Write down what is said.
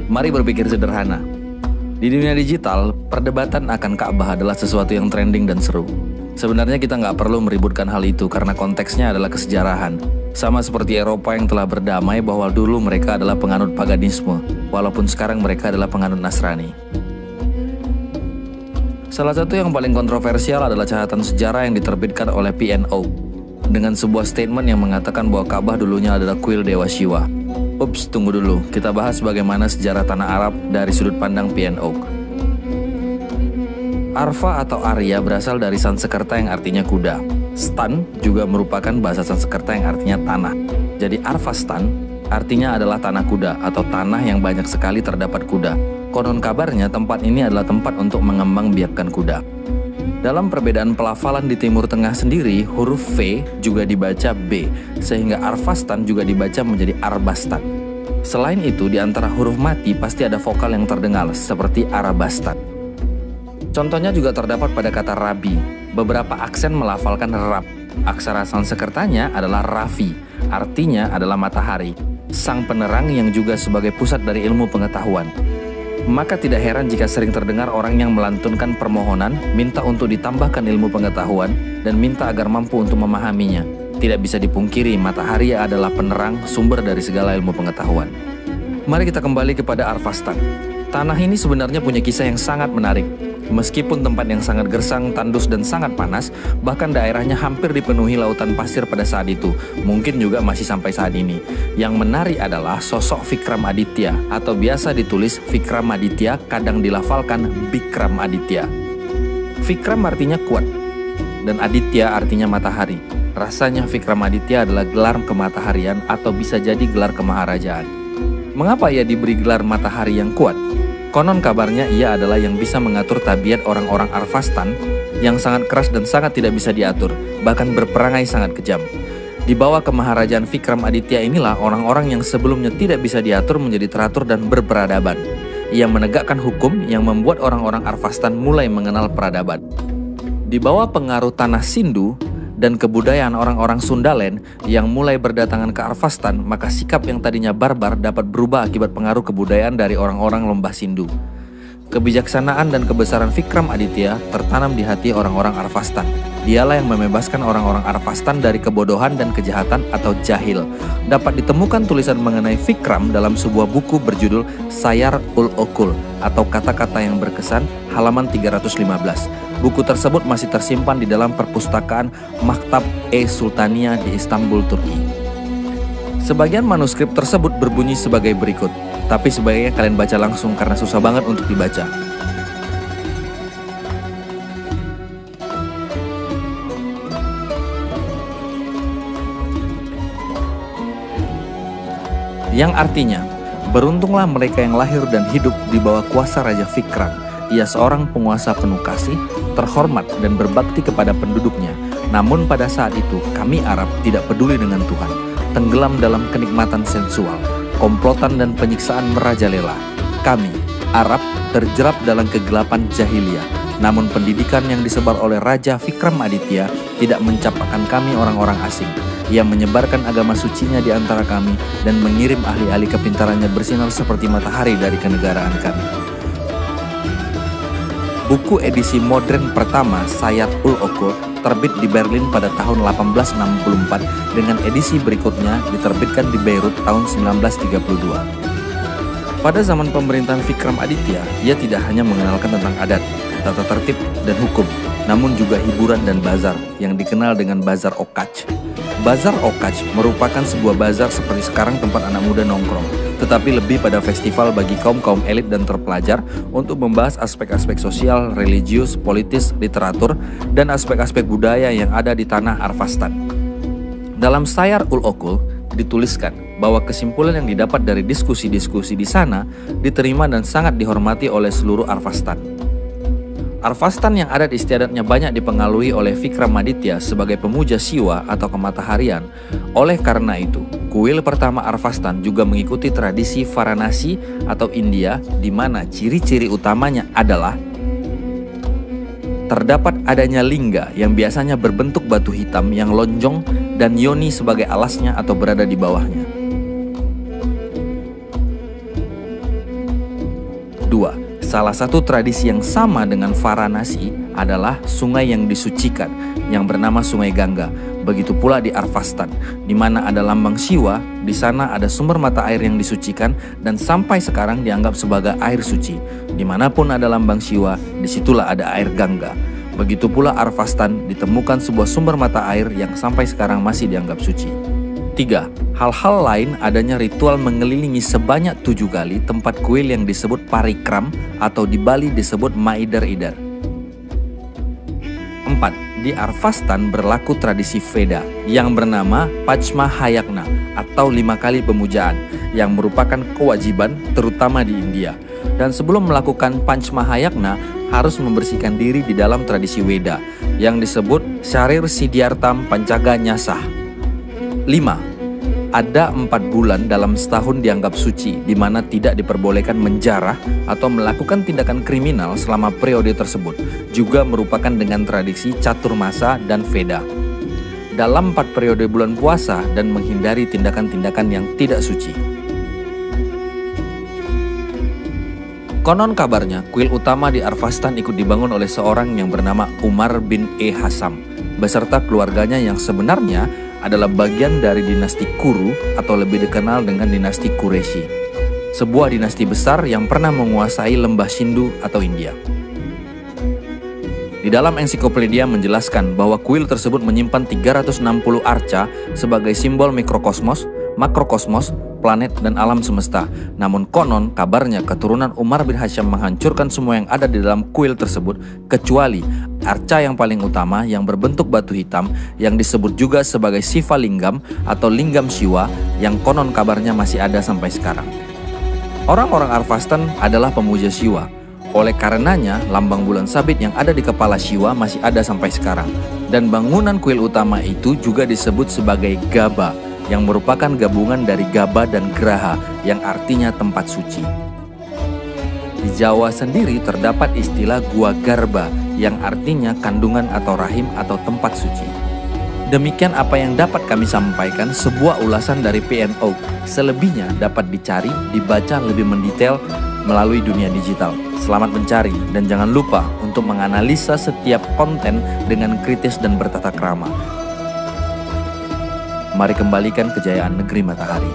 Mari berpikir sederhana. Di dunia digital, perdebatan akan Ka'bah adalah sesuatu yang trending dan seru. Sebenarnya kita nggak perlu meributkan hal itu karena konteksnya adalah kesejarahan. Sama seperti Eropa yang telah berdamai bahwa dulu mereka adalah penganut paganisme, walaupun sekarang mereka adalah penganut Nasrani. Salah satu yang paling kontroversial adalah catatan sejarah yang diterbitkan oleh P&O dengan sebuah statement yang mengatakan bahwa Ka'bah dulunya adalah kuil Dewa Shiva. Ups, tunggu dulu, kita bahas bagaimana sejarah tanah Arab dari sudut pandang P&O. Arfa atau Arya berasal dari Sanskerta yang artinya kuda. Stan juga merupakan bahasa Sanskerta yang artinya tanah. Jadi Arfastan artinya adalah tanah kuda atau tanah yang banyak sekali terdapat kuda. Konon kabarnya tempat ini adalah tempat untuk mengembangbiakkan kuda. Dalam perbedaan pelafalan di Timur Tengah sendiri, huruf V juga dibaca B, sehingga Arfastan juga dibaca menjadi Arbastan. Selain itu, di antara huruf mati pasti ada vokal yang terdengar, seperti Arabastan. Contohnya juga terdapat pada kata Rabi. Beberapa aksen melafalkan Rab. Aksara Sanskertanya adalah Rafi, artinya adalah matahari, sang penerang yang juga sebagai pusat dari ilmu pengetahuan. Maka tidak heran jika sering terdengar orang yang melantunkan permohonan, minta untuk ditambahkan ilmu pengetahuan, dan minta agar mampu untuk memahaminya. Tidak bisa dipungkiri, matahari adalah penerang, sumber dari segala ilmu pengetahuan. Mari kita kembali kepada Arfastan. Tanah ini sebenarnya punya kisah yang sangat menarik. Meskipun tempat yang sangat gersang, tandus, dan sangat panas, bahkan daerahnya hampir dipenuhi lautan pasir pada saat itu, mungkin juga masih sampai saat ini. Yang menarik adalah sosok Vikramaditya, atau biasa ditulis Vikramaditya, kadang dilafalkan Bikram-aditya. Vikram artinya kuat, dan Aditya artinya matahari. Rasanya Vikramaditya adalah gelar kemataharian atau bisa jadi gelar kemaharajaan. Mengapa ia diberi gelar matahari yang kuat? Konon kabarnya ia adalah yang bisa mengatur tabiat orang-orang Arfastan yang sangat keras dan sangat tidak bisa diatur, bahkan berperangai sangat kejam. Di bawah kemaharajaan Vikramaditya inilah orang-orang yang sebelumnya tidak bisa diatur menjadi teratur dan berperadaban. Ia menegakkan hukum yang membuat orang-orang Arfastan mulai mengenal peradaban. Di bawah pengaruh tanah Sindu dan kebudayaan orang-orang Sundalen yang mulai berdatangan ke Arfastan, maka sikap yang tadinya barbar dapat berubah akibat pengaruh kebudayaan dari orang-orang Lembah Sindu. Kebijaksanaan dan kebesaran Vikramaditya tertanam di hati orang-orang Arfastan. Dialah yang membebaskan orang-orang Arfastan dari kebodohan dan kejahatan atau jahil. Dapat ditemukan tulisan mengenai Vikram dalam sebuah buku berjudul Sayar-ul-Okul atau kata-kata yang berkesan, halaman 315. Buku tersebut masih tersimpan di dalam perpustakaan Maktab-e-Sultaniya di Istanbul, Turki. Sebagian manuskrip tersebut berbunyi sebagai berikut, tapi sebaiknya kalian baca langsung karena susah banget untuk dibaca. Yang artinya, beruntunglah mereka yang lahir dan hidup di bawah kuasa Raja Vikram. Ia seorang penguasa penuh kasih, terhormat dan berbakti kepada penduduknya. Namun pada saat itu, kami Arab tidak peduli dengan Tuhan, tenggelam dalam kenikmatan sensual, komplotan dan penyiksaan merajalela. Kami, Arab, terjerap dalam kegelapan jahiliyah. Namun pendidikan yang disebar oleh Raja Vikramaditya tidak mencapakan kami orang-orang asing. Ia menyebarkan agama sucinya di antara kami dan mengirim ahli-ahli kepintarannya bersinar seperti matahari dari kenegaraan kami. Buku edisi modern pertama Sayar-ul-Okul terbit di Berlin pada tahun 1864 dengan edisi berikutnya diterbitkan di Beirut tahun 1932. Pada zaman pemerintahan Vikramaditya, ia tidak hanya mengenalkan tentang adat, tata tertib, dan hukum, namun juga hiburan dan bazar yang dikenal dengan Bazar Okaj. Bazar Okaj merupakan sebuah bazar seperti sekarang tempat anak muda nongkrong, tetapi lebih pada festival bagi kaum-kaum elit dan terpelajar untuk membahas aspek-aspek sosial, religius, politis, literatur, dan aspek-aspek budaya yang ada di tanah Arfastan. Dalam Sayar-ul-Okul dituliskan bahwa kesimpulan yang didapat dari diskusi-diskusi di sana diterima dan sangat dihormati oleh seluruh Arfastan. Arfastan yang adat istiadatnya banyak dipengaruhi oleh Vikramaditya sebagai pemuja Siwa atau kemataharian. Oleh karena itu, kuil pertama Arfastan juga mengikuti tradisi Varanasi atau India, di mana ciri-ciri utamanya adalah terdapat adanya lingga yang biasanya berbentuk batu hitam yang lonjong dan yoni sebagai alasnya atau berada di bawahnya. 2. Salah satu tradisi yang sama dengan Varanasi adalah sungai yang disucikan yang bernama Sungai Gangga. Begitu pula di Arvastan, di mana ada lambang Siwa, di sana ada sumber mata air yang disucikan dan sampai sekarang dianggap sebagai air suci. Dimanapun ada lambang Siwa, disitulah ada air Gangga. Begitu pula Arvastan ditemukan sebuah sumber mata air yang sampai sekarang masih dianggap suci. 3. Hal-hal lain adanya ritual mengelilingi sebanyak 7 kali tempat kuil yang disebut parikram atau di Bali disebut maider-ider. 4. Di Arvastan berlaku tradisi Veda yang bernama Pachmahayagna atau 5 kali pemujaan yang merupakan kewajiban terutama di India. Dan sebelum melakukan Pachmahayagna harus membersihkan diri di dalam tradisi Veda yang disebut Sharir Siddhyartham Pancaga Nyasah. 5. Ada 4 bulan dalam setahun dianggap suci, di mana tidak diperbolehkan menjarah atau melakukan tindakan kriminal selama periode tersebut. Juga merupakan dengan tradisi Caturmasa dan Veda. Dalam 4 periode bulan puasa dan menghindari tindakan-tindakan yang tidak suci. Konon kabarnya, kuil utama di Arvastan ikut dibangun oleh seorang yang bernama Umar bin Hassam beserta keluarganya yang sebenarnya adalah bagian dari dinasti Kuru atau lebih dikenal dengan dinasti Quraisy, sebuah dinasti besar yang pernah menguasai lembah Sindhu atau India. Di dalam ensiklopedia menjelaskan bahwa kuil tersebut menyimpan 360 arca sebagai simbol mikrokosmos, makrokosmos, planet, dan alam semesta. Namun konon kabarnya keturunan Umar bin Hasyam menghancurkan semua yang ada di dalam kuil tersebut kecuali arca yang paling utama yang berbentuk batu hitam yang disebut juga sebagai Siva Linggam atau Linggam Siwa yang konon kabarnya masih ada sampai sekarang. Orang-orang Arvastan adalah pemuja Siwa. Oleh karenanya, lambang bulan sabit yang ada di kepala Siwa masih ada sampai sekarang. Dan bangunan kuil utama itu juga disebut sebagai Gaba, yang merupakan gabungan dari Gaba dan Graha, yang artinya tempat suci. Di Jawa sendiri terdapat istilah Gua Garba, yang artinya kandungan atau rahim atau tempat suci. Demikian apa yang dapat kami sampaikan, sebuah ulasan dari PNO. Selebihnya dapat dicari, dibaca lebih mendetail melalui dunia digital. Selamat mencari dan jangan lupa untuk menganalisa setiap konten dengan kritis dan bertata krama. Mari kembalikan kejayaan negeri matahari.